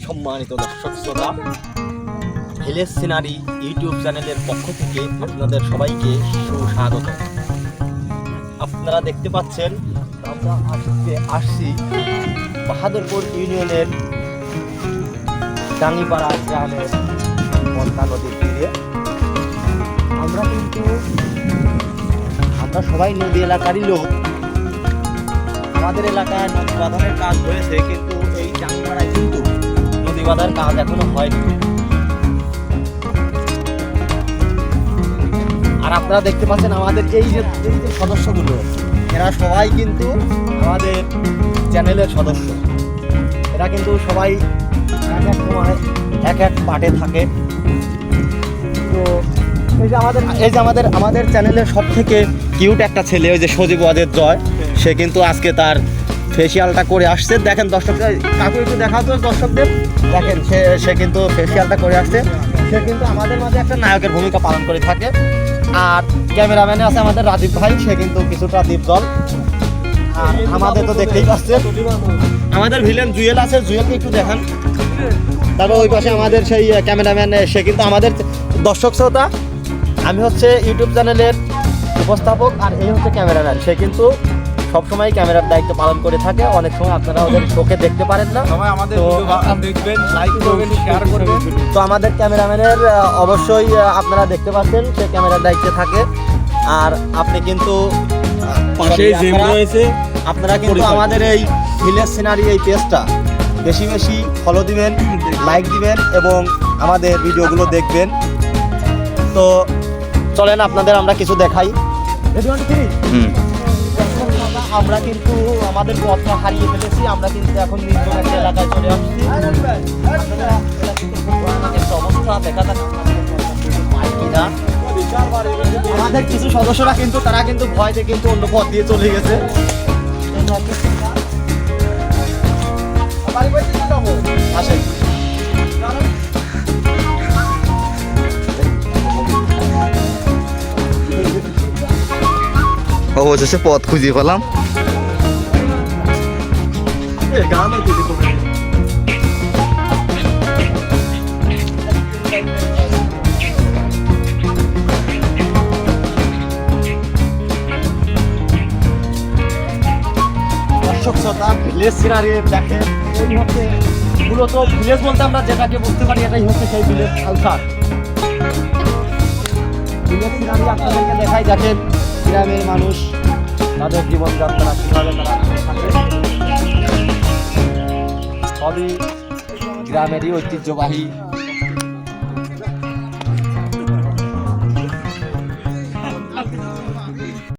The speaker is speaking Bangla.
সম্মানিত দর্শক শ্রোতা, ভিলেজ সিনারি ইউটিউব চ্যানেলের পক্ষ থেকে আপনাদের সবাইকে সুস্বাগত। আপনারা দেখতে পাচ্ছেন আমরা আজকে আসছি বাহাদুরপুর ইউনিয়নের ডাঙ্গিপাড়া গ্রামের পদ্মা নদীর তীরে। আমরা সবাই নদী এলাকারই লোক। আমাদের এলাকায় নদী বাঁধানোর কাজ হয়েছে, কিন্তু এই ডাঙ্গিপাড়ায় কিন্তু নদী বাঁধার কাজ এখনো হয়নি। আর আপনারা দেখতে পাচ্ছেন আমাদের এই যে সদস্যগুলো, এরা সবাই কিন্তু আমাদের চ্যানেলের সদস্য। এরা কিন্তু সবাই এক এক সময় এক এক পার্টে থাকে। তো এই যে আমাদের চ্যানেলের সব থেকে কিউট একটা ছেলে, ওই যে সজীব ওয়াদের জয়, সে কিন্তু আজকে তার ফেসিয়ালটা করে আসছে। দেখেন দর্শক, কাকু একটু দেখাও তো দর্শকদের, দেখেন সে কিন্তু ফেসিয়ালটা করে আসছে। সে কিন্তু আমাদের মাঝে একটা নায়কের ভূমিকা পালন করে থাকে। আর ক্যামেরাম্যানে আছে আমাদের রাজীব ভাই, সে কিন্তু কিছুটা দীপজল। আর আমাদের তো দেখতেই পাচ্ছেন আমাদের ভিলেন জুয়েল আছে, জুয়েলকে একটু দেখান। তারপর ওই পাশে আমাদের সেই ক্যামেরাম্যান, সে কিন্তু আমাদের দর্শক শ্রোতা। আমি হচ্ছে ইউটিউব চ্যানেলের উপস্থাপক, আর এই হচ্ছে ক্যামেরাম্যান। সে কিন্তু সবসময় ক্যামেরার দায়িত্ব পালন করে থাকে। অনেক সময় আপনারা ওদের চোখে দেখতে পারেন না, তো আমাদের ক্যামেরাম্যানের অবশ্যই আপনারা দেখতে পাচ্ছেন সে ক্যামেরার দায়িত্বে থাকে। আর আপনি কিন্তু আপনারা কিন্তু আমাদের এই ভিলেজ সিনারি এই পেজটা বেশি বেশি ফলো দিবেন, লাইক দিবেন এবং আমাদের ভিডিওগুলো দেখবেন। তো চলেন আপনাদের আমরা কিছু দেখাই। আমরা কিন্তু আমাদের পথটা হারিয়ে ফেলেছি। আমরা কিন্তু এখন নির্জন একটা এলাকায় চলে আসছি। একটা অবস্থা দেখা যাচ্ছে আমাদের কিছু সদস্যরা কিন্তু তারা কিন্তু ভয়তে কিন্তু অন্য পথ দিয়ে চলে গেছে। আসেন অবশেষে পথ খুঁজে পেলাম। দর্শক শ্রোতা, ভিলেজ সিনারি দেখেন, এই হচ্ছে মূলত ভিলেজ বলতে আমরা যেটাকে বুঝতে পারি এটাই হচ্ছে সেই ভিলেজ কালচার। ভিলেজ সিনারি আপনাদেরকে দেখাই। দেখেন গ্রামের মানুষ তাদের জীবনযাত্রা কীভাবে তারা থাকে, সবই গ্রামেরই ঐতিহ্যবাহী